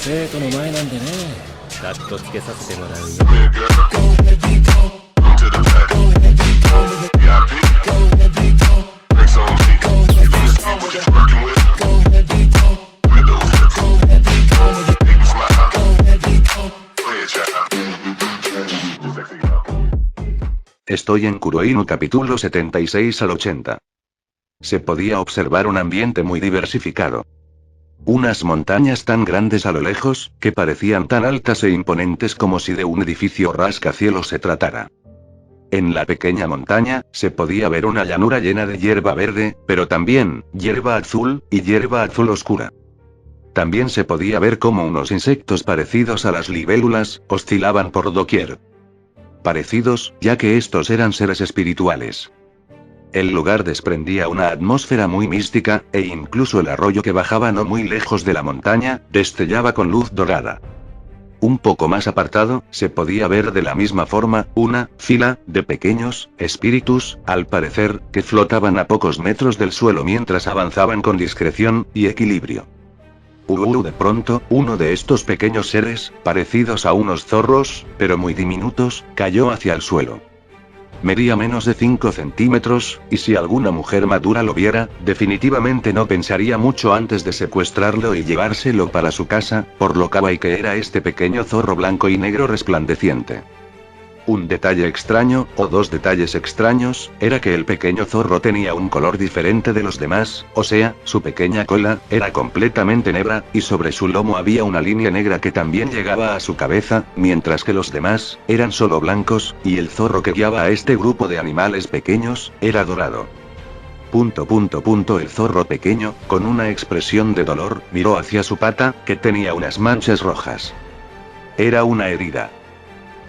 生徒の前なんでね。カットつけさせてもらうよ。Estoy en Kuroinu capítulo 76 al 80. Se podía observar un ambiente muy diversificado. Unas montañas tan grandes a lo lejos, que parecían tan altas e imponentes como si de un edificio rascacielos se tratara. En la pequeña montaña, se podía ver una llanura llena de hierba verde, pero también, hierba azul, y hierba azul oscura. También se podía ver cómo unos insectos parecidos a las libélulas, oscilaban por doquier. Parecidos, ya que estos eran seres espirituales. El lugar desprendía una atmósfera muy mística, e incluso el arroyo que bajaba no muy lejos de la montaña, destellaba con luz dorada. Un poco más apartado, se podía ver de la misma forma, una fila de pequeños espíritus, al parecer, que flotaban a pocos metros del suelo mientras avanzaban con discreción y equilibrio. De pronto, uno de estos pequeños seres, parecidos a unos zorros, pero muy diminutos, cayó hacia el suelo. Medía menos de 5 centímetros, y si alguna mujer madura lo viera, definitivamente no pensaría mucho antes de secuestrarlo y llevárselo para su casa, por lo kawaii que era este pequeño zorro blanco y negro resplandeciente. Un detalle extraño, o dos detalles extraños, era que el pequeño zorro tenía un color diferente de los demás, o sea, su pequeña cola era completamente negra, y sobre su lomo había una línea negra que también llegaba a su cabeza, mientras que los demás eran solo blancos, y el zorro que guiaba a este grupo de animales pequeños era dorado. El zorro pequeño, con una expresión de dolor, miró hacia su pata, que tenía unas manchas rojas. Era una herida.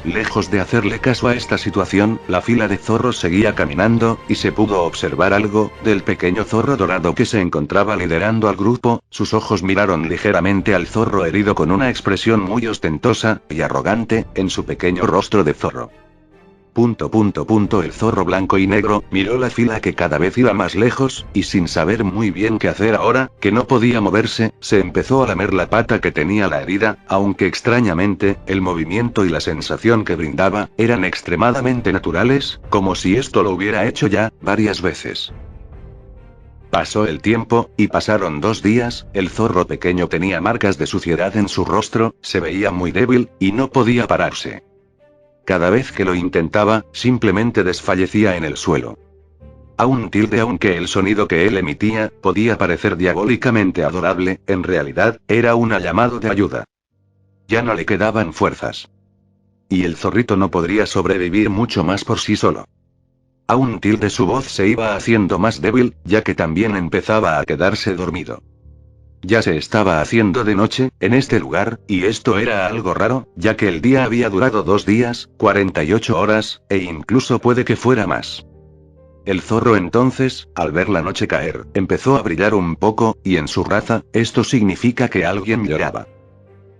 Lejos de hacerle caso a esta situación, la fila de zorros seguía caminando, y se pudo observar algo del pequeño zorro dorado que se encontraba liderando al grupo. Sus ojos miraron ligeramente al zorro herido con una expresión muy ostentosa y arrogante en su pequeño rostro de zorro. El zorro blanco y negro miró la fila que cada vez iba más lejos, y sin saber muy bien qué hacer ahora, que no podía moverse, se empezó a lamer la pata que tenía la herida, aunque extrañamente, el movimiento y la sensación que brindaba, eran extremadamente naturales, como si esto lo hubiera hecho ya, varias veces. Pasó el tiempo, y pasaron 2 días, el zorro pequeño tenía marcas de suciedad en su rostro, se veía muy débil, y no podía pararse. Cada vez que lo intentaba, simplemente desfallecía en el suelo. Aunque el sonido que él emitía, podía parecer diabólicamente adorable, en realidad, era un llamado de ayuda. Ya no le quedaban fuerzas. Y el zorrito no podría sobrevivir mucho más por sí solo. Su voz se iba haciendo más débil, ya que también empezaba a quedarse dormido. Ya se estaba haciendo de noche, en este lugar, y esto era algo raro, ya que el día había durado 2 días, 48 horas, e incluso puede que fuera más. El zorro entonces, al ver la noche caer, empezó a brillar un poco, y en su raza, esto significa que alguien lloraba.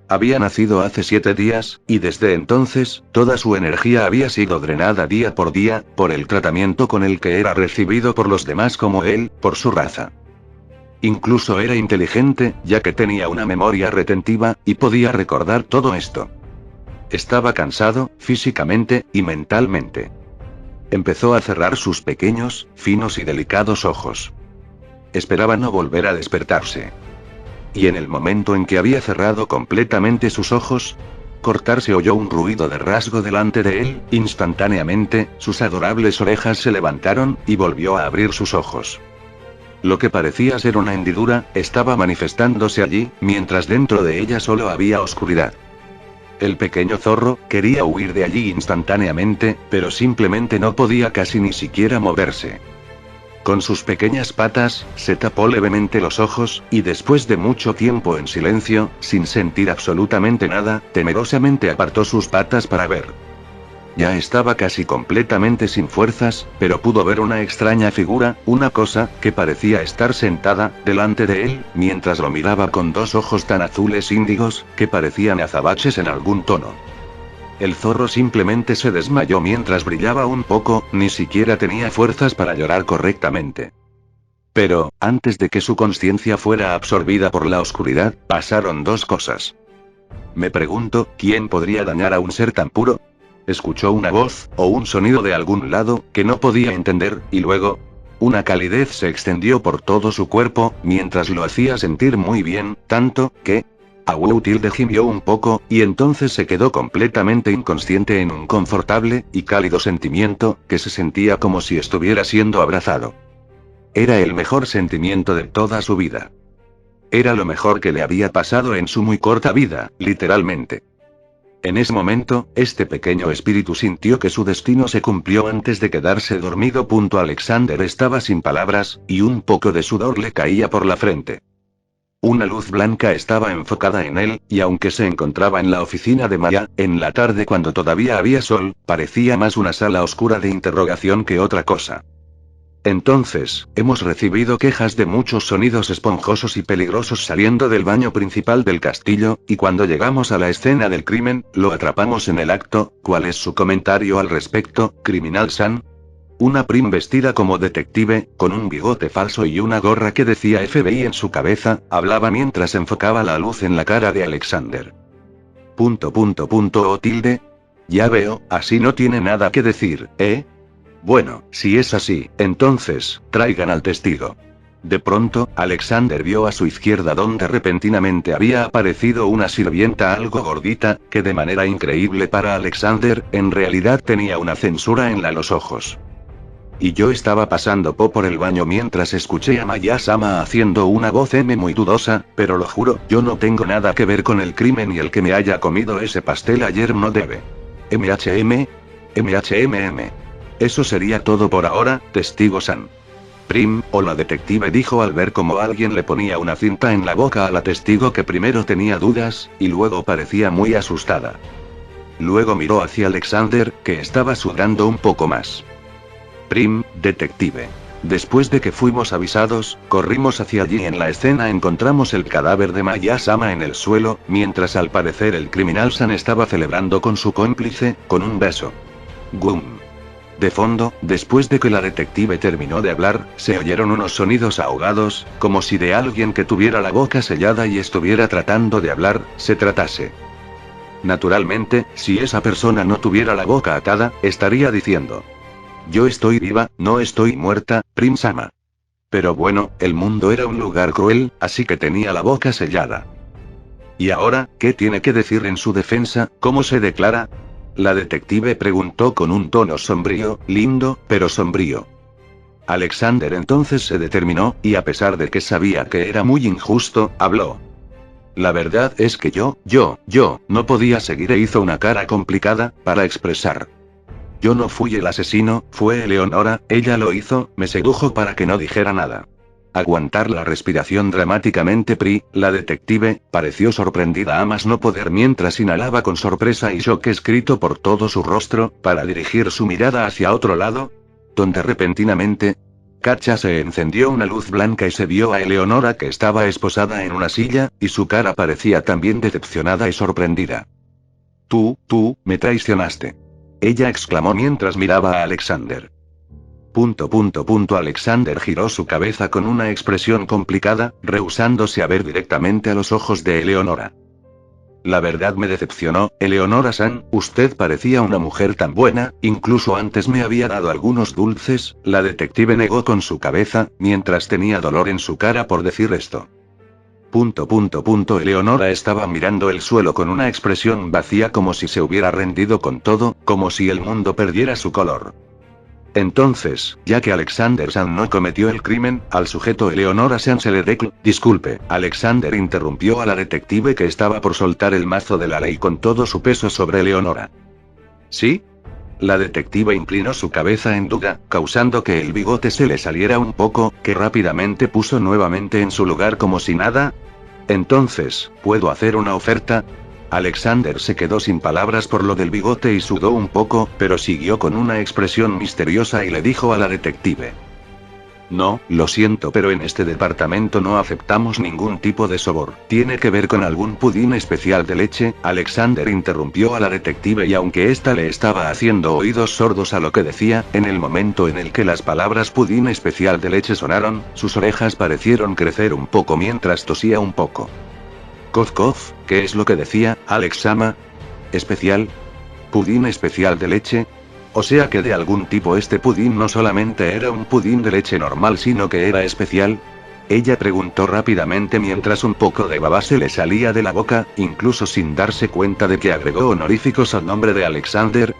Había nacido hace 7 días, y desde entonces, toda su energía había sido drenada día por día, por el tratamiento con el que era recibido por los demás como él, por su raza. Incluso era inteligente, ya que tenía una memoria retentiva, y podía recordar todo esto. Estaba cansado, físicamente, y mentalmente. Empezó a cerrar sus pequeños, finos y delicados ojos. Esperaba no volver a despertarse. Y en el momento en que había cerrado completamente sus ojos, se oyó un ruido de rasgo delante de él, instantáneamente, sus adorables orejas se levantaron, y volvió a abrir sus ojos. Lo que parecía ser una hendidura, estaba manifestándose allí, mientras dentro de ella solo había oscuridad. El pequeño zorro quería huir de allí instantáneamente, pero simplemente no podía casi ni siquiera moverse. Con sus pequeñas patas, se tapó levemente los ojos, y después de mucho tiempo en silencio, sin sentir absolutamente nada, temerosamente apartó sus patas para ver. Ya estaba casi completamente sin fuerzas, pero pudo ver una extraña figura, una cosa, que parecía estar sentada, delante de él, mientras lo miraba con 2 ojos tan azules índigos, que parecían azabaches en algún tono. El zorro simplemente se desmayó mientras brillaba un poco, ni siquiera tenía fuerzas para llorar correctamente. Pero, antes de que su conciencia fuera absorbida por la oscuridad, pasaron 2 cosas. Me pregunto, ¿quién podría dañar a un ser tan puro? Escuchó una voz, o un sonido de algún lado, que no podía entender, y luego, una calidez se extendió por todo su cuerpo, mientras lo hacía sentir muy bien, tanto, que... Tilde gimió un poco, y entonces se quedó completamente inconsciente en un confortable, y cálido sentimiento, que se sentía como si estuviera siendo abrazado. Era el mejor sentimiento de toda su vida. Era lo mejor que le había pasado en su muy corta vida, literalmente. En ese momento, este pequeño espíritu sintió que su destino se cumplió antes de quedarse dormido. Alexander estaba sin palabras, y un poco de sudor le caía por la frente. Una luz blanca estaba enfocada en él, y aunque se encontraba en la oficina de Maya, en la tarde cuando todavía había sol, parecía más una sala oscura de interrogación que otra cosa. Entonces, hemos recibido quejas de muchos sonidos esponjosos y peligrosos saliendo del baño principal del castillo, y cuando llegamos a la escena del crimen, lo atrapamos en el acto. ¿Cuál es su comentario al respecto, Criminal-san? Una Prim vestida como detective, con un bigote falso y una gorra que decía FBI en su cabeza, hablaba mientras enfocaba la luz en la cara de Alexander. Tilde. Ya veo, así no tiene nada que decir, ¿eh? Bueno, si es así, entonces, traigan al testigo. De pronto, Alexander vio a su izquierda donde repentinamente había aparecido una sirvienta algo gordita, que de manera increíble para Alexander, en realidad tenía una censura en los ojos. Y yo estaba pasando por el baño mientras escuché a Maya-sama haciendo una voz muy dudosa, pero lo juro, yo no tengo nada que ver con el crimen y el que me haya comido ese pastel ayer no debe. MHM. Eso sería todo por ahora, testigo-san. Prim, o la detective dijo al ver cómo alguien le ponía una cinta en la boca a la testigo que primero tenía dudas, y luego parecía muy asustada. Luego miró hacia Alexander, que estaba sudando un poco más. Prim, detective. Después de que fuimos avisados, corrimos hacia allí y en la escena encontramos el cadáver de Maya-sama en el suelo, mientras al parecer el criminal-san estaba celebrando con su cómplice, con un beso. Gum. De fondo, después de que la detective terminó de hablar, se oyeron unos sonidos ahogados, como si de alguien que tuviera la boca sellada y estuviera tratando de hablar, se tratase. Naturalmente, si esa persona no tuviera la boca atada, estaría diciendo: yo estoy viva, no estoy muerta, Prim-sama. Pero bueno, el mundo era un lugar cruel, así que tenía la boca sellada. ¿Y ahora, qué tiene que decir en su defensa? ¿Cómo se declara? La detective preguntó con un tono sombrío, lindo, pero sombrío. Alexander entonces se determinó, y a pesar de que sabía que era muy injusto, habló. La verdad es que yo no podía seguir e hizo una cara complicada, para expresar. Yo no fui el asesino, fue Eleonora, ella lo hizo, me sedujo para que no dijera nada. Aguantar la respiración dramáticamente. La detective, pareció sorprendida a más no poder mientras inhalaba con sorpresa y shock escrito por todo su rostro, para dirigir su mirada hacia otro lado, donde repentinamente, se encendió una luz blanca y se vio a Eleonora que estaba esposada en una silla, y su cara parecía también decepcionada y sorprendida. Tú, me traicionaste. Ella exclamó mientras miraba a Alexander. Alexander giró su cabeza con una expresión complicada, rehusándose a ver directamente a los ojos de Eleonora. La verdad me decepcionó, Eleonora-san, usted parecía una mujer tan buena, incluso antes me había dado algunos dulces, la detective negó con su cabeza, mientras tenía dolor en su cara por decir esto. Eleonora estaba mirando el suelo con una expresión vacía como si se hubiera rendido con todo, como si el mundo perdiera su color. Entonces, ya que Alexander-san no cometió el crimen, al sujeto Eleonora-san se le disculpe, Alexander interrumpió a la detective que estaba por soltar el mazo de la ley con todo su peso sobre Eleonora. ¿Sí? La detective inclinó su cabeza en duda, causando que el bigote se le saliera un poco, que rápidamente puso nuevamente en su lugar como si nada. Entonces, ¿puedo hacer una oferta? Alexander se quedó sin palabras por lo del bigote y sudó un poco, pero siguió con una expresión misteriosa y le dijo a la detective. No, lo siento, pero en este departamento no aceptamos ningún tipo de sobor. ¿Tiene que ver con algún pudín especial de leche? Alexander interrumpió a la detective y aunque ésta le estaba haciendo oídos sordos a lo que decía, en el momento en el que las palabras pudín especial de leche sonaron, sus orejas parecieron crecer un poco mientras tosía un poco. Cof cof, ¿qué es lo que decía, Alex-sama? ¿Especial? ¿Pudín especial de leche? O sea que de algún tipo este pudín no solamente era un pudín de leche normal sino que era especial. Ella preguntó rápidamente mientras un poco de baba se le salía de la boca, incluso sin darse cuenta de que agregó honoríficos al nombre de Alexander.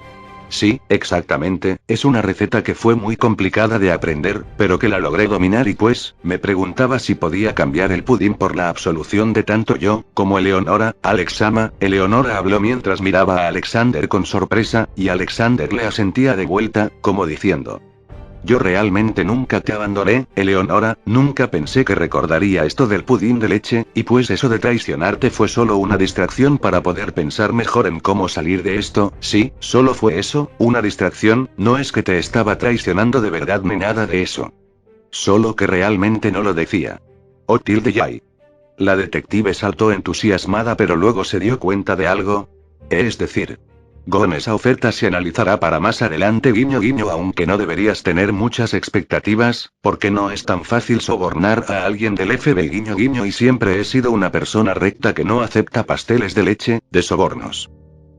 Sí, exactamente, es una receta que fue muy complicada de aprender, pero que la logré dominar y pues, me preguntaba si podía cambiar el pudín por la absolución de tanto yo, como Eleonora, Alex-sama. Eleonora habló mientras miraba a Alexander con sorpresa, y Alexander le asentía de vuelta, como diciendo: yo realmente nunca te abandoné, Eleonora, nunca pensé que recordaría esto del pudín de leche, y pues eso de traicionarte fue solo una distracción para poder pensar mejor en cómo salir de esto. Sí, solo fue eso, una distracción, no es que te estaba traicionando de verdad ni nada de eso. Solo que realmente no lo decía. Oh tilde yay. La detective saltó entusiasmada pero luego se dio cuenta de algo. Es decir, Gon, esa oferta se analizará para más adelante guiño guiño, aunque no deberías tener muchas expectativas, porque no es tan fácil sobornar a alguien del FBI guiño guiño y siempre he sido una persona recta que no acepta pasteles de leche, de sobornos.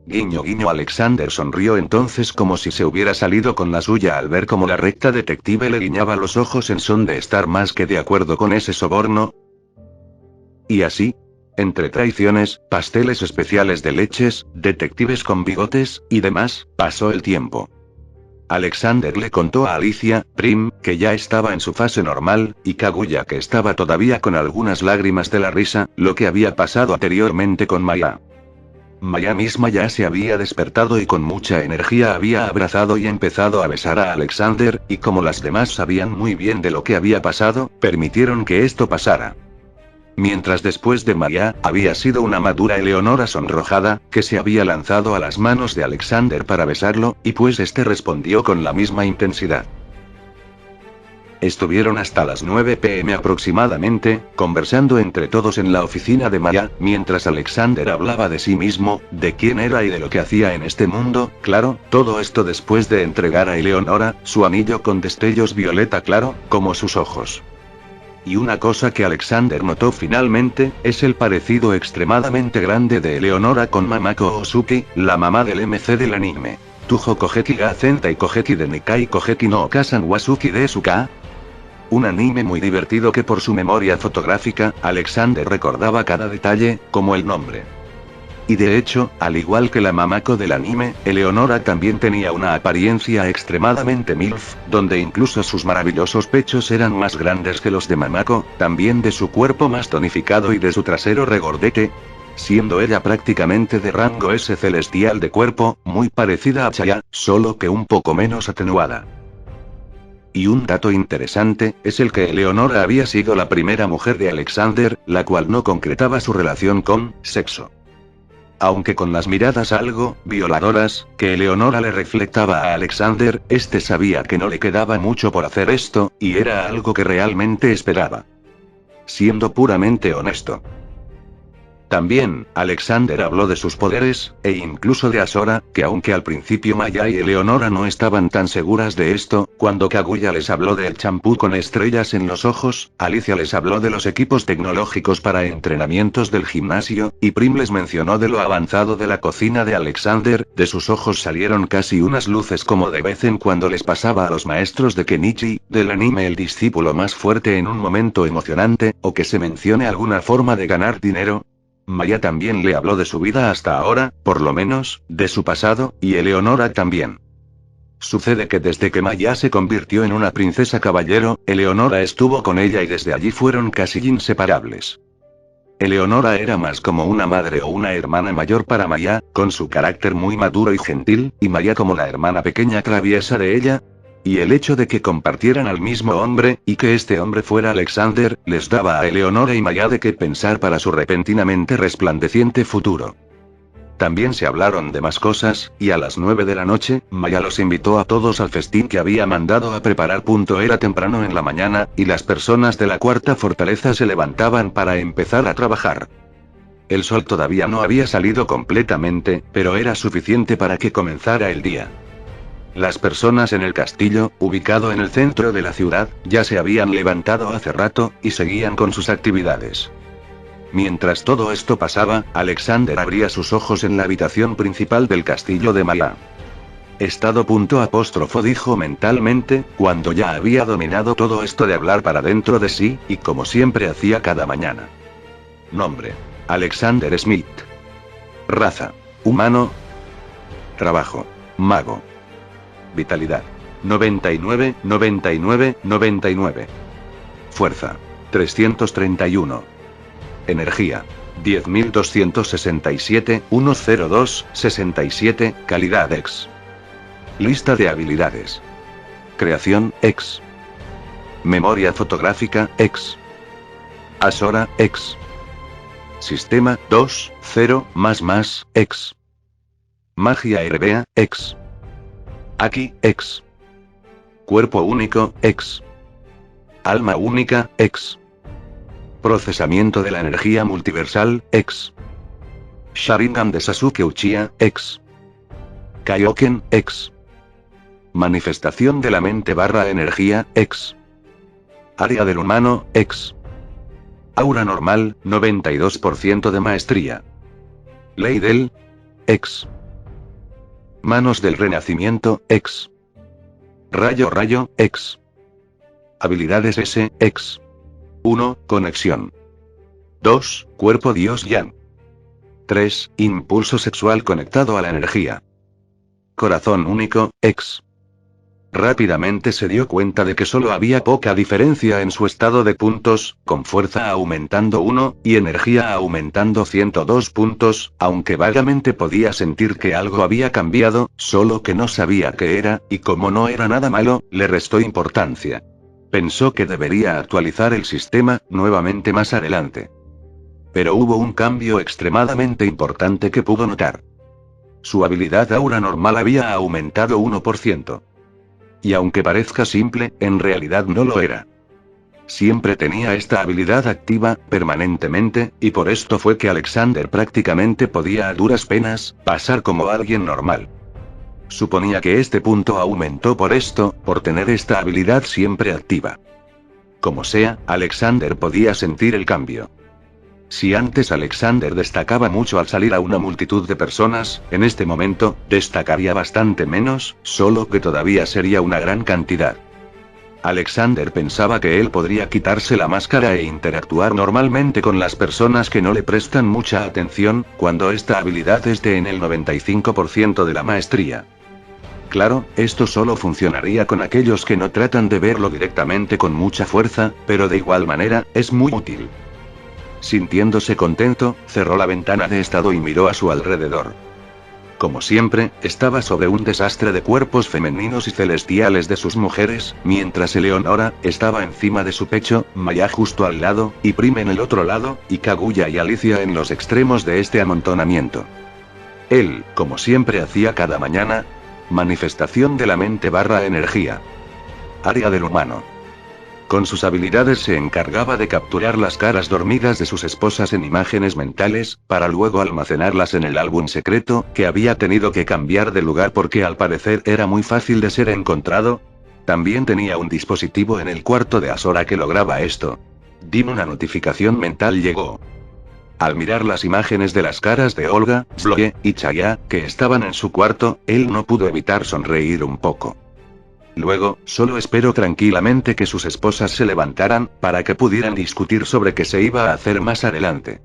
Guiño guiño. Alexander sonrió entonces como si se hubiera salido con la suya al ver cómo la recta detective le guiñaba los ojos en son de estar más que de acuerdo con ese soborno. Y así, entre traiciones, pasteles especiales de leches, detectives con bigotes, y demás, pasó el tiempo. Alexander le contó a Alicia, Prim, que ya estaba en su fase normal, y Kaguya que estaba todavía con algunas lágrimas de la risa, lo que había pasado anteriormente con Maya. Maya misma ya se había despertado y con mucha energía había abrazado y empezado a besar a Alexander, y como las demás sabían muy bien de lo que había pasado, permitieron que esto pasara. Mientras después de Maya, había sido una madura Eleonora sonrojada, que se había lanzado a las manos de Alexander para besarlo, y pues este respondió con la misma intensidad. Estuvieron hasta las 9 p.m. aproximadamente, conversando entre todos en la oficina de Maya, mientras Alexander hablaba de sí mismo, de quién era y de lo que hacía en este mundo, claro, todo esto después de entregar a Eleonora, su anillo con destellos violeta claro, como sus ojos. Y una cosa que Alexander notó finalmente, es el parecido extremadamente grande de Eleonora con Mamako Osuki, la mamá del MC del anime. Tujo Kogeki ga Zentai Kogeki de Nikai Kogeki no Okasan Wasuki de Suka. Un anime muy divertido que por su memoria fotográfica, Alexander recordaba cada detalle, como el nombre. Y de hecho, al igual que la Mamako del anime, Eleonora también tenía una apariencia extremadamente MILF, donde incluso sus maravillosos pechos eran más grandes que los de Mamako, también de su cuerpo más tonificado y de su trasero regordete, siendo ella prácticamente de rango S celestial de cuerpo, muy parecida a Chaya, solo que un poco menos atenuada. Y un dato interesante, es el que Eleonora había sido la primera mujer de Alexander, la cual no concretaba su relación con sexo. Aunque con las miradas algo violadoras, que Eleonora le reflectaba a Alexander, este sabía que no le quedaba mucho por hacer esto, y era algo que realmente esperaba. Siendo puramente honesto. También, Alexander habló de sus poderes, e incluso de Asora, que aunque al principio Maya y Eleonora no estaban tan seguras de esto, cuando Kaguya les habló del champú con estrellas en los ojos, Alicia les habló de los equipos tecnológicos para entrenamientos del gimnasio, y Prim les mencionó de lo avanzado de la cocina de Alexander, de sus ojos salieron casi unas luces como de vez en cuando les pasaba a los maestros de Kenichi, del anime el discípulo más fuerte en un momento emocionante, o que se mencione alguna forma de ganar dinero. Maya también le habló de su vida hasta ahora, por lo menos, de su pasado, y Eleonora también. Sucede que desde que Maya se convirtió en una princesa caballero, Eleonora estuvo con ella y desde allí fueron casi inseparables. Eleonora era más como una madre o una hermana mayor para Maya, con su carácter muy maduro y gentil, y Maya como la hermana pequeña traviesa de ella. Y el hecho de que compartieran al mismo hombre, y que este hombre fuera Alexander, les daba a Eleonora y Maya de qué pensar para su repentinamente resplandeciente futuro. También se hablaron de más cosas, y a las 9 de la noche, Maya los invitó a todos al festín que había mandado a preparar. Era temprano en la mañana, y las personas de la cuarta fortaleza se levantaban para empezar a trabajar. El sol todavía no había salido completamente, pero era suficiente para que comenzara el día. Las personas en el castillo, ubicado en el centro de la ciudad, ya se habían levantado hace rato, y seguían con sus actividades. Mientras todo esto pasaba, Alexander abría sus ojos en la habitación principal del castillo de Maya. Estado punto apóstrofo dijo mentalmente, cuando ya había dominado todo esto de hablar para dentro de sí, y como siempre hacía cada mañana. Nombre: Alexander Smith. Raza: humano. Trabajo: mago. Vitalidad: 99, 99, 99. Fuerza: 331. Energía: 10.267, 102, 67, calidad X. Lista de habilidades. Creación, X. Memoria fotográfica, X. Asora, X. Sistema, 2, 0, X. Magia herbea, X. Aki, X. Cuerpo único, X. Alma única, X. Procesamiento de la energía multiversal, X. Sharingan de Sasuke Uchiha, X. Kaioken, X. Manifestación de la mente / energía, X. Área del humano, X. Aura normal, 92% de maestría. Ley del X. Manos del renacimiento, X. Rayo X. Habilidades S, X. 1. Conexión. 2. Cuerpo Dios Yang. 3. Impulso sexual conectado a la energía. Corazón único, X. Rápidamente se dio cuenta de que solo había poca diferencia en su estado de puntos, con fuerza aumentando 1, y energía aumentando 102 puntos, aunque vagamente podía sentir que algo había cambiado, solo que no sabía qué era, y como no era nada malo, le restó importancia. Pensó que debería actualizar el sistema, nuevamente más adelante. Pero hubo un cambio extremadamente importante que pudo notar. Su habilidad aura normal había aumentado 1%. Y aunque parezca simple, en realidad no lo era. Siempre tenía esta habilidad activa, permanentemente, y por esto fue que Alexander prácticamente podía a duras penas, pasar como alguien normal. Suponía que este punto aumentó por esto, por tener esta habilidad siempre activa. Como sea, Alexander podía sentir el cambio. Si antes Alexander destacaba mucho al salir a una multitud de personas, en este momento, destacaría bastante menos, solo que todavía sería una gran cantidad. Alexander pensaba que él podría quitarse la máscara e interactuar normalmente con las personas que no le prestan mucha atención, cuando esta habilidad esté en el 95% de la maestría. Claro, esto solo funcionaría con aquellos que no tratan de verlo directamente con mucha fuerza, pero de igual manera, es muy útil. Sintiéndose contento, cerró la ventana de estado y miró a su alrededor. Como siempre, estaba sobre un desastre de cuerpos femeninos y celestiales de sus mujeres, mientras Eleonora estaba encima de su pecho, Maya justo al lado, y Prime en el otro lado, y Kaguya y Alicia en los extremos de este amontonamiento. Él, como siempre hacía cada mañana, manifestación de la mente / energía. Área del humano. Con sus habilidades se encargaba de capturar las caras dormidas de sus esposas en imágenes mentales, para luego almacenarlas en el álbum secreto, que había tenido que cambiar de lugar porque al parecer era muy fácil de ser encontrado. También tenía un dispositivo en el cuarto de Asora que lograba esto. Una notificación mental llegó. Al mirar las imágenes de las caras de Olga, Zoe y Chaya, que estaban en su cuarto, él no pudo evitar sonreír un poco. Luego, solo esperó tranquilamente que sus esposas se levantaran, para que pudieran discutir sobre qué se iba a hacer más adelante.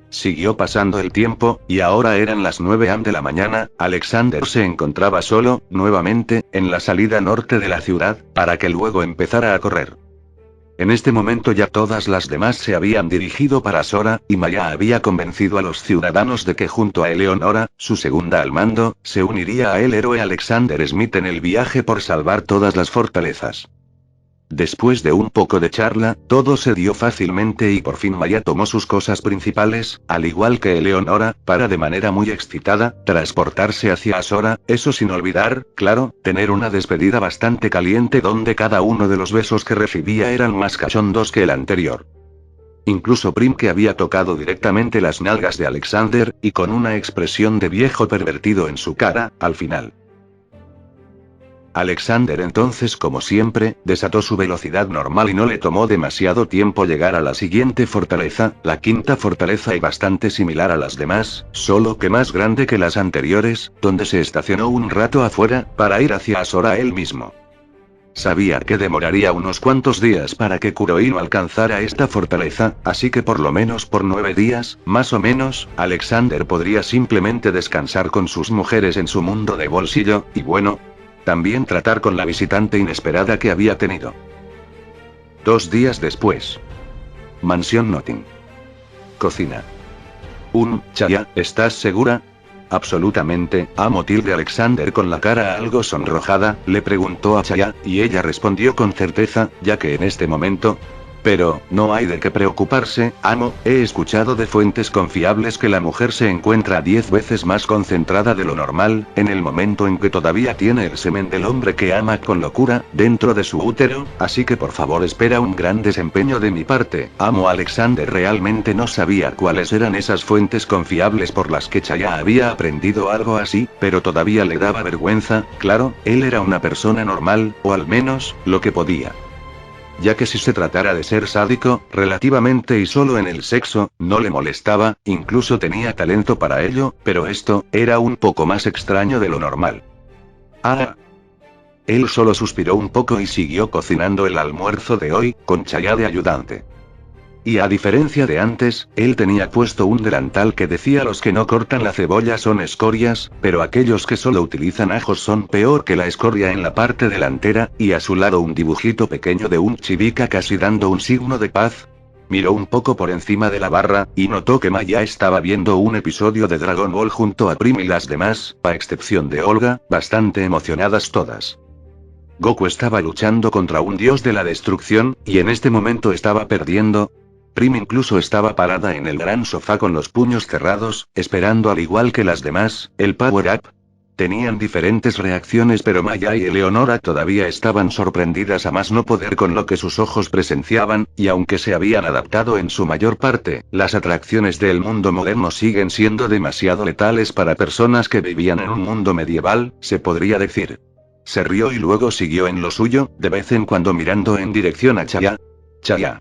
Siguió pasando el tiempo, y ahora eran las 9 am de la mañana, Alexander se encontraba solo, nuevamente, en la salida norte de la ciudad, para que luego empezara a correr. En este momento ya todas las demás se habían dirigido para Sora, y Maya había convencido a los ciudadanos de que junto a Eleonora, su segunda al mando, se uniría a el héroe Alexander Smith en el viaje por salvar todas las fortalezas. Después de un poco de charla, todo se dio fácilmente y por fin Maya tomó sus cosas principales, al igual que Eleonora, para de manera muy excitada, transportarse hacia Asora, eso sin olvidar, claro, tener una despedida bastante caliente donde cada uno de los besos que recibía eran más cachondos que el anterior. Incluso Prim, que había tocado directamente las nalgas de Alexander, y con una expresión de viejo pervertido en su cara, al final. Alexander entonces, como siempre, desató su velocidad normal y no le tomó demasiado tiempo llegar a la siguiente fortaleza, la quinta fortaleza y bastante similar a las demás, solo que más grande que las anteriores, donde se estacionó un rato afuera, para ir hacia Asora él mismo. Sabía que demoraría unos cuantos días para que Kurohiro alcanzara esta fortaleza, así que por lo menos por 9 días, más o menos, Alexander podría simplemente descansar con sus mujeres en su mundo de bolsillo, y bueno, también tratar con la visitante inesperada que había tenido. 2 días después. Mansión Notting. Cocina. Chaya, ¿estás segura? Absolutamente, amo. Alexander con la cara algo sonrojada, le preguntó a Chaya, y ella respondió con certeza, ya que en este momento... Pero, no hay de qué preocuparse, amo, he escuchado de fuentes confiables que la mujer se encuentra 10 veces más concentrada de lo normal, en el momento en que todavía tiene el semen del hombre que ama con locura, dentro de su útero, así que por favor espera un gran desempeño de mi parte, amo. Alexander realmente no sabía cuáles eran esas fuentes confiables por las que Chaya había aprendido algo así, pero todavía le daba vergüenza, claro, él era una persona normal, o al menos, lo que podía. Ya que si se tratara de ser sádico, relativamente y solo en el sexo, no le molestaba, incluso tenía talento para ello, pero esto, era un poco más extraño de lo normal. Ah. Él solo suspiró un poco y siguió cocinando el almuerzo de hoy, con Chaya de ayudante. Y a diferencia de antes, él tenía puesto un delantal que decía: los que no cortan la cebolla son escorias, pero aquellos que solo utilizan ajos son peor que la escoria en la parte delantera, y a su lado un dibujito pequeño de un chibica casi dando un signo de paz. Miró un poco por encima de la barra, y notó que Maya estaba viendo un episodio de Dragon Ball junto a Prim y las demás, a excepción de Olga, bastante emocionadas todas. Goku estaba luchando contra un dios de la destrucción, y en este momento estaba perdiendo. Prim incluso estaba parada en el gran sofá con los puños cerrados, esperando al igual que las demás, el power-up. Tenían diferentes reacciones, pero Maya y Eleonora todavía estaban sorprendidas a más no poder con lo que sus ojos presenciaban, y aunque se habían adaptado en su mayor parte, las atracciones del mundo moderno siguen siendo demasiado letales para personas que vivían en un mundo medieval, se podría decir. Se rió y luego siguió en lo suyo, de vez en cuando mirando en dirección a Chaya. Chaya.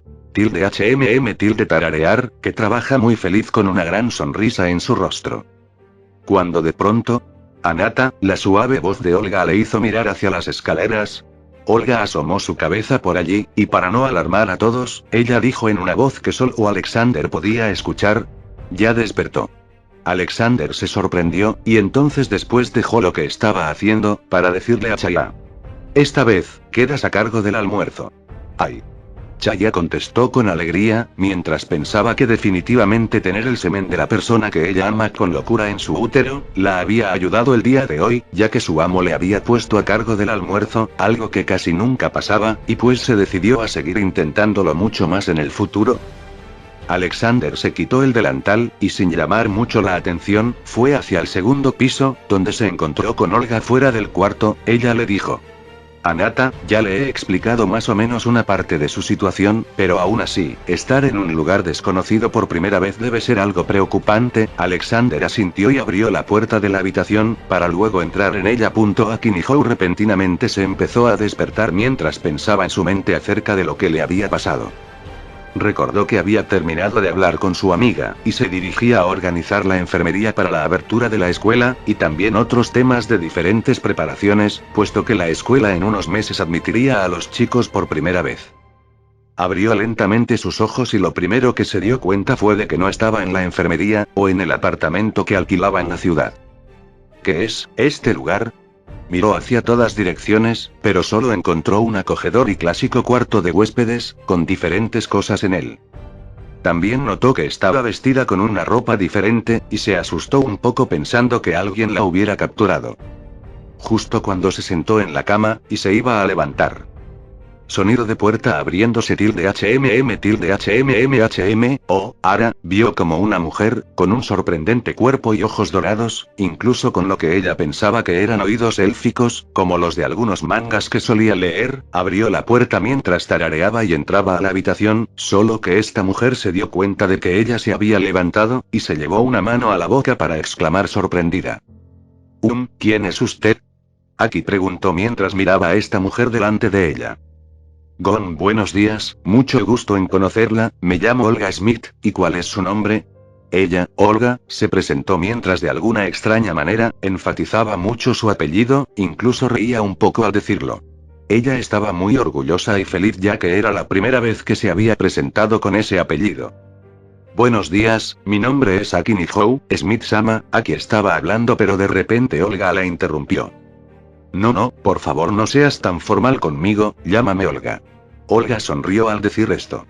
Tararear, que trabaja muy feliz con una gran sonrisa en su rostro. Cuando de pronto, Anata, la suave voz de Olga le hizo mirar hacia las escaleras. Olga asomó su cabeza por allí, y para no alarmar a todos, ella dijo en una voz que solo Alexander podía escuchar: ya despertó. Alexander se sorprendió, y entonces después dejó lo que estaba haciendo, para decirle a Chaya: esta vez, quedas a cargo del almuerzo. Ay. Chaya contestó con alegría, mientras pensaba que definitivamente tener el semen de la persona que ella ama con locura en su útero, la había ayudado el día de hoy, ya que su amo le había puesto a cargo del almuerzo, algo que casi nunca pasaba, y pues se decidió a seguir intentándolo mucho más en el futuro. Alexander se quitó el delantal, y sin llamar mucho la atención, fue hacia el segundo piso, donde se encontró con Olga fuera del cuarto. Ella le dijo: Anata, ya le he explicado más o menos una parte de su situación, pero aún así, estar en un lugar desconocido por primera vez debe ser algo preocupante. Alexander asintió y abrió la puerta de la habitación, para luego entrar en ella. Akinihou repentinamente se empezó a despertar mientras pensaba en su mente acerca de lo que le había pasado. Recordó que había terminado de hablar con su amiga, y se dirigía a organizar la enfermería para la abertura de la escuela, y también otros temas de diferentes preparaciones, puesto que la escuela en unos meses admitiría a los chicos por primera vez. Abrió lentamente sus ojos y lo primero que se dio cuenta fue de que no estaba en la enfermería, o en el apartamento que alquilaba en la ciudad. ¿Qué es este lugar? Miró hacia todas direcciones, pero solo encontró un acogedor y clásico cuarto de huéspedes, con diferentes cosas en él. También notó que estaba vestida con una ropa diferente, y se asustó un poco pensando que alguien la hubiera capturado. Justo cuando se sentó en la cama, y se iba a levantar. Sonido de puerta abriéndose. Ara, vio como una mujer, con un sorprendente cuerpo y ojos dorados, incluso con lo que ella pensaba que eran oídos élficos, como los de algunos mangas que solía leer, abrió la puerta mientras tarareaba y entraba a la habitación, solo que esta mujer se dio cuenta de que ella se había levantado, y se llevó una mano a la boca para exclamar sorprendida: ¿Quién es usted? Aki preguntó mientras miraba a esta mujer delante de ella. Gon, buenos días, mucho gusto en conocerla, me llamo Olga Smith, ¿y cuál es su nombre? Ella, Olga, se presentó mientras de alguna extraña manera, enfatizaba mucho su apellido, incluso reía un poco al decirlo. Ella estaba muy orgullosa y feliz ya que era la primera vez que se había presentado con ese apellido. Buenos días, mi nombre es Aki Nihou, Smith-sama, Aki estaba hablando pero de repente Olga la interrumpió. No, por favor no seas tan formal conmigo, llámame Olga. Olga sonrió al decir esto.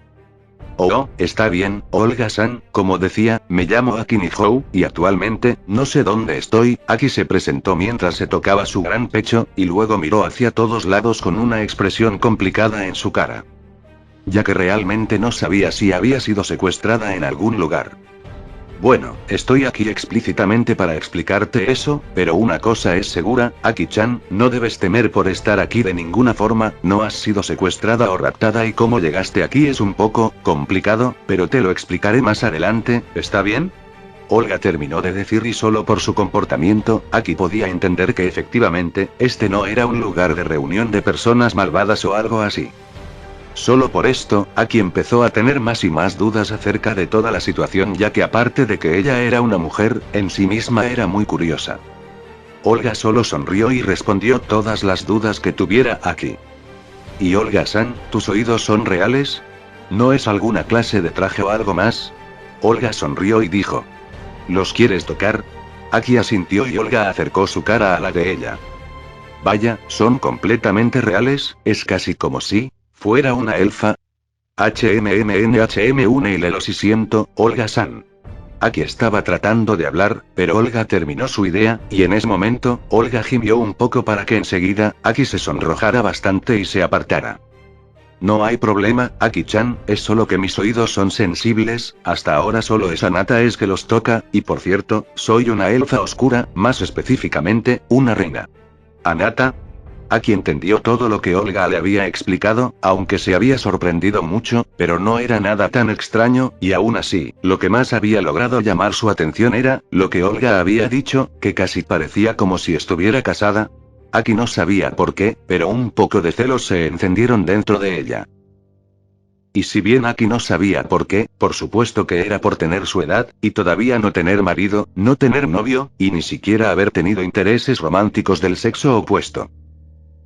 Oh, está bien, Olga-san, como decía, me llamo Aki Nihou, y actualmente, no sé dónde estoy. Aki se presentó mientras se tocaba su gran pecho, y luego miró hacia todos lados con una expresión complicada en su cara. Ya que realmente no sabía si había sido secuestrada en algún lugar. Bueno, estoy aquí explícitamente para explicarte eso, pero una cosa es segura, Aki-chan, no debes temer por estar aquí de ninguna forma, no has sido secuestrada o raptada y cómo llegaste aquí es un poco complicado, pero te lo explicaré más adelante, ¿está bien? Olga terminó de decir y solo por su comportamiento, Aki podía entender que efectivamente, este no era un lugar de reunión de personas malvadas o algo así. Solo por esto, Aki empezó a tener más y más dudas acerca de toda la situación ya que aparte de que ella era una mujer, en sí misma era muy curiosa. Olga solo sonrió y respondió todas las dudas que tuviera Aki. ¿Y Olga-san, tus oídos son reales? ¿No es alguna clase de traje o algo más? Olga sonrió y dijo. ¿Los quieres tocar? Aki asintió y Olga acercó su cara a la de ella. Vaya, son completamente reales, es casi como si fuera una elfa. HMMNHM1 y lo siento, Olga-san. Aki estaba tratando de hablar, pero Olga terminó su idea, y en ese momento, Olga gimió un poco para que enseguida, Aki se sonrojara bastante y se apartara. No hay problema, Aki-chan, es solo que mis oídos son sensibles, hasta ahora solo es Anata es que los toca, y por cierto, soy una elfa oscura, más específicamente, una reina. ¿Anata? Aki entendió todo lo que Olga le había explicado, aunque se había sorprendido mucho, pero no era nada tan extraño, y aún así, lo que más había logrado llamar su atención era, lo que Olga había dicho, que casi parecía como si estuviera casada. Aki no sabía por qué, pero un poco de celos se encendieron dentro de ella. Y si bien Aki no sabía por qué, por supuesto que era por tener su edad, y todavía no tener marido, no tener novio, y ni siquiera haber tenido intereses románticos del sexo opuesto.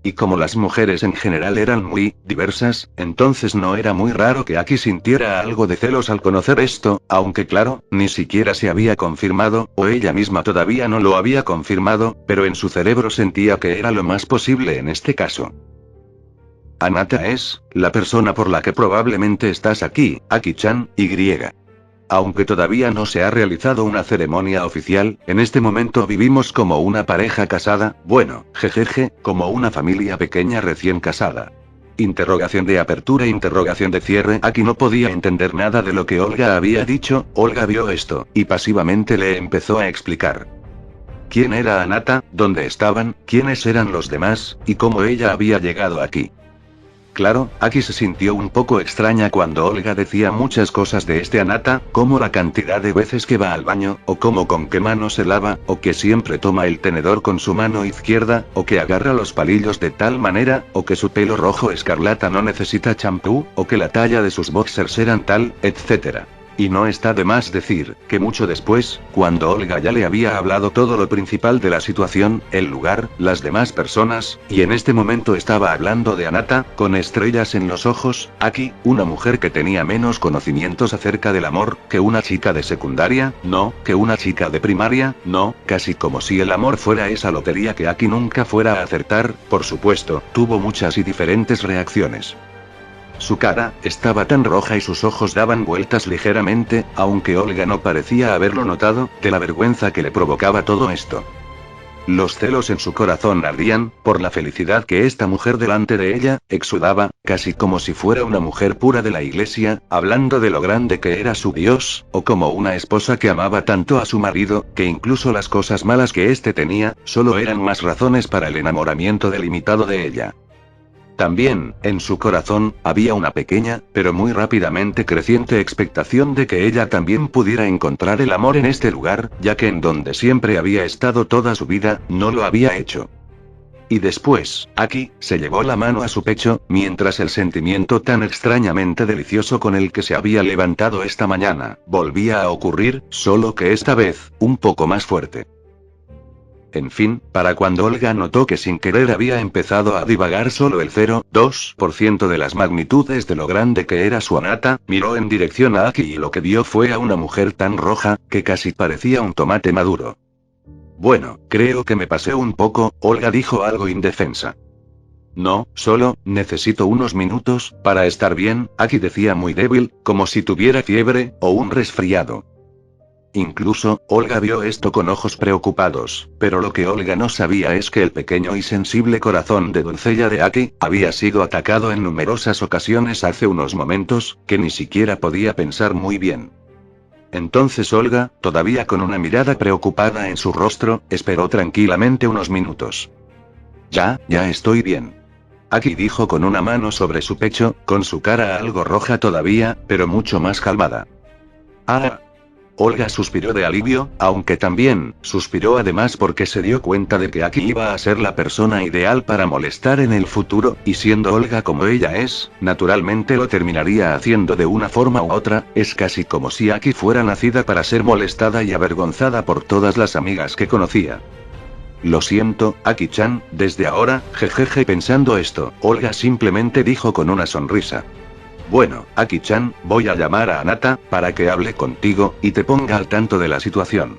Y como las mujeres en general eran muy diversas, entonces no era muy raro que Aki sintiera algo de celos al conocer esto, aunque claro, ni siquiera se había confirmado, o ella misma todavía no lo había confirmado, pero en su cerebro sentía que era lo más posible en este caso. Anata es la persona por la que probablemente estás aquí, Aki-chan, y. Aunque todavía no se ha realizado una ceremonia oficial, en este momento vivimos como una pareja casada, bueno, jejeje, como una familia pequeña recién casada. Interrogación de apertura, interrogación de cierre. Aki no podía entender nada de lo que Olga había dicho. Olga vio esto, y pasivamente le empezó a explicar. ¿Quién era Anata? ¿Dónde estaban? ¿Quiénes eran los demás? ¿Y cómo ella había llegado aquí? Claro, Aki se sintió un poco extraña cuando Olga decía muchas cosas de este Anata, como la cantidad de veces que va al baño, o como con qué mano se lava, o que siempre toma el tenedor con su mano izquierda, o que agarra los palillos de tal manera, o que su pelo rojo escarlata no necesita champú, o que la talla de sus boxers eran tal, etc. Y no está de más decir, que mucho después, cuando Olga ya le había hablado todo lo principal de la situación, el lugar, las demás personas, y en este momento estaba hablando de Anata, con estrellas en los ojos, Aki, una mujer que tenía menos conocimientos acerca del amor, que una chica de secundaria, no, que una chica de primaria, no, casi como si el amor fuera esa lotería que Aki nunca fuera a acertar, por supuesto, tuvo muchas y diferentes reacciones. Su cara estaba tan roja y sus ojos daban vueltas ligeramente, aunque Olga no parecía haberlo notado, de la vergüenza que le provocaba todo esto. Los celos en su corazón ardían, por la felicidad que esta mujer delante de ella, exudaba, casi como si fuera una mujer pura de la iglesia, hablando de lo grande que era su Dios, o como una esposa que amaba tanto a su marido, que incluso las cosas malas que éste tenía, solo eran más razones para el enamoramiento delimitado de ella. También, en su corazón, había una pequeña, pero muy rápidamente creciente expectación de que ella también pudiera encontrar el amor en este lugar, ya que en donde siempre había estado toda su vida, no lo había hecho. Y después, Aki se llevó la mano a su pecho, mientras el sentimiento tan extrañamente delicioso con el que se había levantado esta mañana, volvía a ocurrir, solo que esta vez, un poco más fuerte. En fin, para cuando Olga notó que sin querer había empezado a divagar solo el 0,2% de las magnitudes de lo grande que era su anata, miró en dirección a Aki y lo que vio fue a una mujer tan roja, que casi parecía un tomate maduro. Bueno, creo que me pasé un poco, Olga dijo algo indefensa. No, solo, necesito unos minutos, para estar bien, Aki decía muy débil, como si tuviera fiebre, o un resfriado. Incluso, Olga vio esto con ojos preocupados, pero lo que Olga no sabía es que el pequeño y sensible corazón de doncella de Aki, había sido atacado en numerosas ocasiones hace unos momentos, que ni siquiera podía pensar muy bien. Entonces Olga, todavía con una mirada preocupada en su rostro, esperó tranquilamente unos minutos. Ya estoy bien. Aki dijo con una mano sobre su pecho, con su cara algo roja todavía, pero mucho más calmada. Ah. Olga suspiró de alivio, aunque también, suspiró además porque se dio cuenta de que Aki iba a ser la persona ideal para molestar en el futuro, y siendo Olga como ella es, naturalmente lo terminaría haciendo de una forma u otra, es casi como si Aki fuera nacida para ser molestada y avergonzada por todas las amigas que conocía. Lo siento, Aki-chan, desde ahora, jejeje. Pensando esto, Olga simplemente dijo con una sonrisa. Bueno, Aki-chan, voy a llamar a Anata, para que hable contigo, y te ponga al tanto de la situación.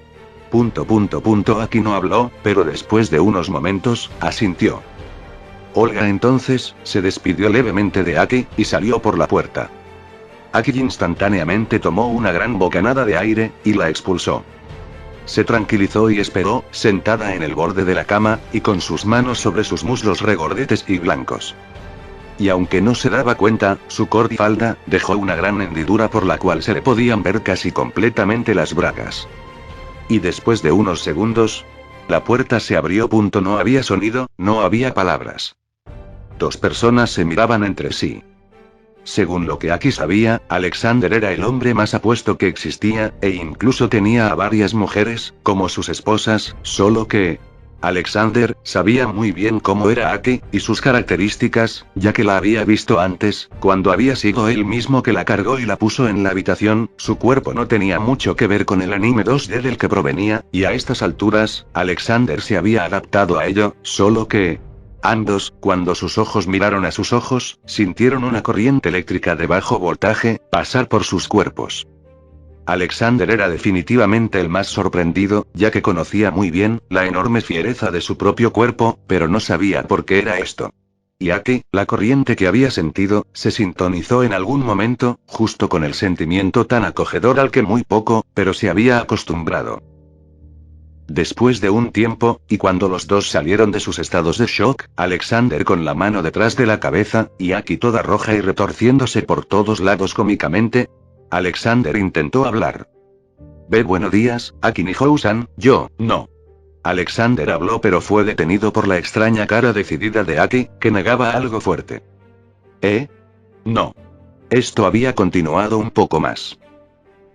Aki no habló, pero después de unos momentos, asintió. Olga entonces, se despidió levemente de Aki, y salió por la puerta. Aki instantáneamente tomó una gran bocanada de aire, y la expulsó. Se tranquilizó y esperó, sentada en el borde de la cama, y con sus manos sobre sus muslos regordetes y blancos. Y aunque no se daba cuenta, su cordifalda dejó una gran hendidura por la cual se le podían ver casi completamente las bragas. Y después de unos segundos, la puerta se abrió. No había sonido, no había palabras. Dos personas se miraban entre sí. Según lo que Aki sabía, Alexander era el hombre más apuesto que existía, e incluso tenía a varias mujeres, como sus esposas, solo que... Alexander sabía muy bien cómo era Aki, y sus características, ya que la había visto antes, cuando había sido él mismo que la cargó y la puso en la habitación. Su cuerpo no tenía mucho que ver con el anime 2D del que provenía, y a estas alturas, Alexander se había adaptado a ello, solo que... Ambos, cuando sus ojos miraron a sus ojos, sintieron una corriente eléctrica de bajo voltaje, pasar por sus cuerpos. Alexander era definitivamente el más sorprendido, ya que conocía muy bien la enorme fiereza de su propio cuerpo, pero no sabía por qué era esto. Y Aki, la corriente que había sentido, se sintonizó en algún momento, justo con el sentimiento tan acogedor al que muy poco, pero se había acostumbrado. Después de un tiempo, y cuando los dos salieron de sus estados de shock, Alexander con la mano detrás de la cabeza, y Aki toda roja y retorciéndose por todos lados cómicamente, Alexander intentó hablar. Buenos días, Aki Nihou-san, yo, no. Alexander habló pero fue detenido por la extraña cara decidida de Aki, que negaba algo fuerte. No. Esto había continuado un poco más.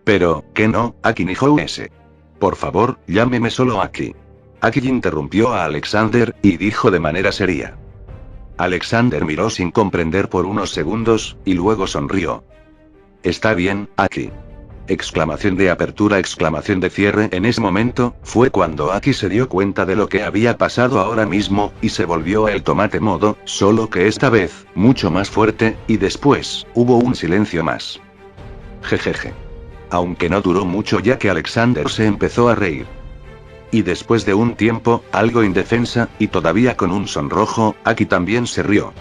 Pero, ¿qué no, Aki Nihou-s? Por favor, llámeme solo Aki. Aki interrumpió a Alexander, y dijo de manera seria. Alexander miró sin comprender por unos segundos, y luego sonrió. Está bien, Aki. Exclamación de apertura, exclamación de cierre. En ese momento, fue cuando Aki se dio cuenta de lo que había pasado ahora mismo, y se volvió a el tomate modo, solo que esta vez, mucho más fuerte, y después, hubo un silencio más. Jejeje. Aunque no duró mucho ya que Alexander se empezó a reír. Y después de un tiempo, algo indefensa, y todavía con un sonrojo, Aki también se rió.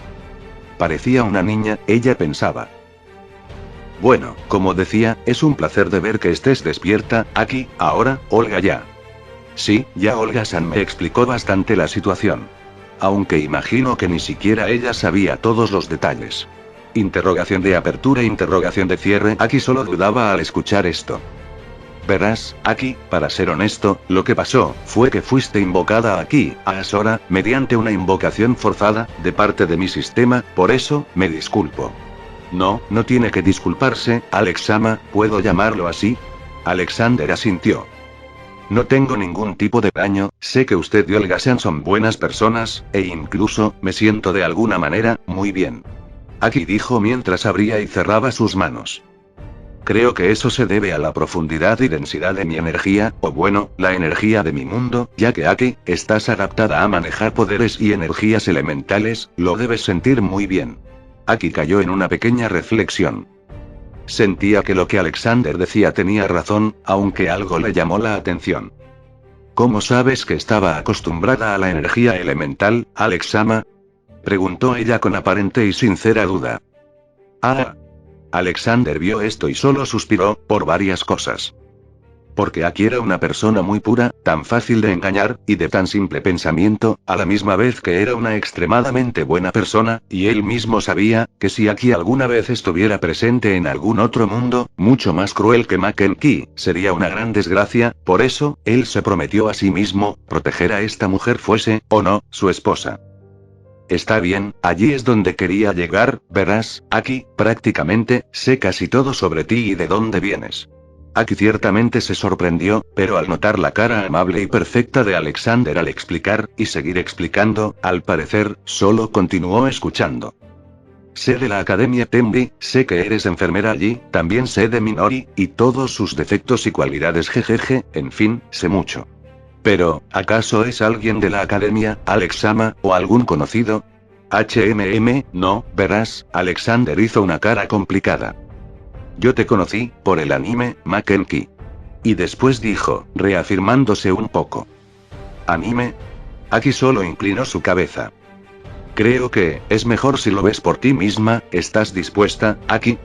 Parecía una niña, ella pensaba. Bueno, como decía, es un placer de ver que estés despierta, Aki. Ahora, Olga ya. Sí, ya Olga-san me explicó bastante la situación. Aunque imagino que ni siquiera ella sabía todos los detalles. Interrogación de apertura, interrogación de cierre. Aki solo dudaba al escuchar esto. Verás, Aki, para ser honesto, lo que pasó, fue que fuiste invocada aquí, a Asora, mediante una invocación forzada, de parte de mi sistema, por eso, me disculpo. No tiene que disculparse, Alex-sama, ¿puedo llamarlo así? Alexander asintió. No tengo ningún tipo de daño, sé que usted y Olga-san son buenas personas, e incluso, me siento de alguna manera, muy bien. Aki dijo mientras abría y cerraba sus manos. Creo que eso se debe a la profundidad y densidad de mi energía, o bueno, la energía de mi mundo, ya que Aki, estás adaptada a manejar poderes y energías elementales, lo debes sentir muy bien. Aki cayó en una pequeña reflexión. Sentía que lo que Alexander decía tenía razón, aunque algo le llamó la atención. ¿Cómo sabes que estaba acostumbrada a la energía elemental, Alex-sama? Preguntó ella con aparente y sincera duda. Ah. Alexander vio esto y solo suspiró, por varias cosas. Porque Aki era una persona muy pura, tan fácil de engañar, y de tan simple pensamiento, a la misma vez que era una extremadamente buena persona, y él mismo sabía, que si Aki alguna vez estuviera presente en algún otro mundo, mucho más cruel que Mackenzie, sería una gran desgracia, por eso, él se prometió a sí mismo, proteger a esta mujer fuese, o no, su esposa. Está bien, allí es donde quería llegar, verás, Aki, prácticamente, sé casi todo sobre ti y de dónde vienes. Aki ciertamente se sorprendió, pero al notar la cara amable y perfecta de Alexander al explicar, y seguir explicando, al parecer, solo continuó escuchando. Sé de la Academia Tenbi, sé que eres enfermera allí, también sé de Minori, y todos sus defectos y cualidades jejeje, en fin, sé mucho. Pero, ¿acaso es alguien de la academia, Alex-sama, o algún conocido? No, verás, Alexander hizo una cara complicada. Yo te conocí, por el anime, Mackenzie. Y después dijo, reafirmándose un poco. ¿Anime? Aki solo inclinó su cabeza. Creo que, es mejor si lo ves por ti misma, ¿estás dispuesta, Aki?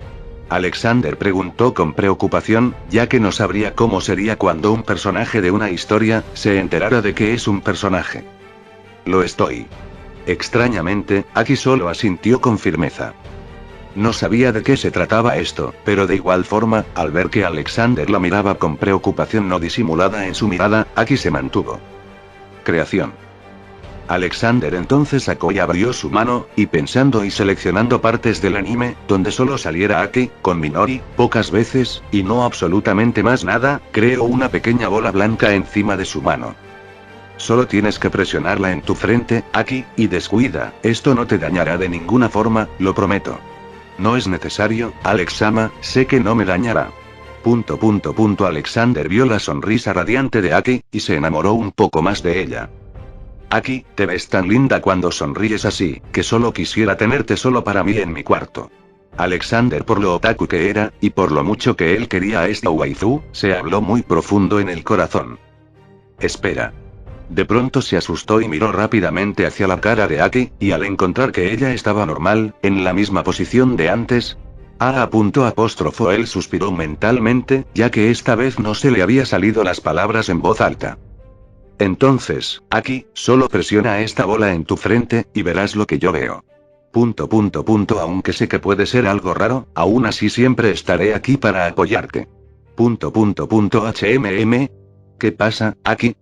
Alexander preguntó con preocupación, ya que no sabría cómo sería cuando un personaje de una historia, se enterara de que es un personaje. Lo estoy. Extrañamente, Aki solo asintió con firmeza. No sabía de qué se trataba esto, pero de igual forma, al ver que Alexander la miraba con preocupación no disimulada en su mirada, Aki se mantuvo. Creación. Alexander entonces sacó y abrió su mano, y pensando y seleccionando partes del anime, donde solo saliera Aki, con Minori, pocas veces, y no absolutamente más nada, creó una pequeña bola blanca encima de su mano. Solo tienes que presionarla en tu frente, Aki, y descuida, esto no te dañará de ninguna forma, lo prometo. No es necesario, Alex-sama, sé que no me dañará. Alexander vio la sonrisa radiante de Aki, y se enamoró un poco más de ella. Aki, te ves tan linda cuando sonríes así, que solo quisiera tenerte solo para mí en mi cuarto. Alexander, por lo otaku que era, y por lo mucho que él quería a esta waifu, se habló muy profundo en el corazón. Espera. De pronto se asustó y miró rápidamente hacia la cara de Aki, y al encontrar que ella estaba normal, en la misma posición de antes. Él suspiró mentalmente, ya que esta vez no se le había salido las palabras en voz alta. Entonces, Aki, solo presiona esta bola en tu frente, y verás lo que yo veo. Aunque sé que puede ser algo raro, aún así siempre estaré aquí para apoyarte. ¿Qué pasa, Aki?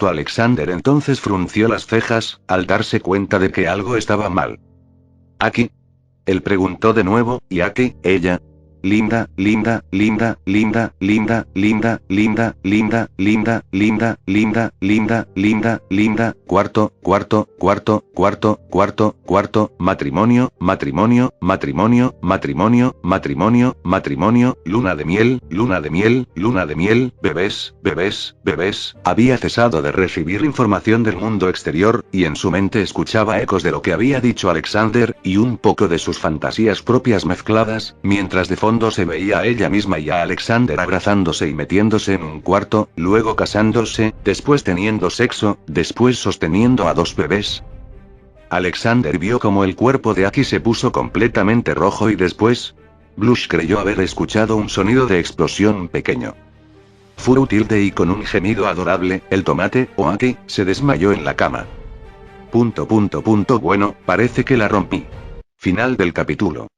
Alexander entonces frunció las cejas, al darse cuenta de que algo estaba mal. ¿Aki? Él preguntó de nuevo, y Aki, ella. Linda, linda, linda, linda, linda, linda, linda, linda, linda, linda, linda, linda, linda, linda, cuarto, matrimonio, matrimonio, matrimonio, matrimonio, matrimonio, matrimonio, luna de miel, luna de miel, luna de miel, bebés, bebés, bebés. Había cesado de recibir información del mundo exterior, y en su mente escuchaba ecos de lo que había dicho Alexander, y un poco de sus fantasías propias mezcladas, mientras de fondo se veía a ella misma y a Alexander abrazándose y metiéndose en un cuarto, luego casándose, después teniendo sexo, después sosteniendo a 2 bebés. Alexander vio como el cuerpo de Aki se puso completamente rojo y después... Blush creyó haber escuchado un sonido de explosión pequeño. Tilde y con un gemido adorable, el tomate, o Aki, se desmayó en la cama. Bueno, parece que la rompí. Final del capítulo.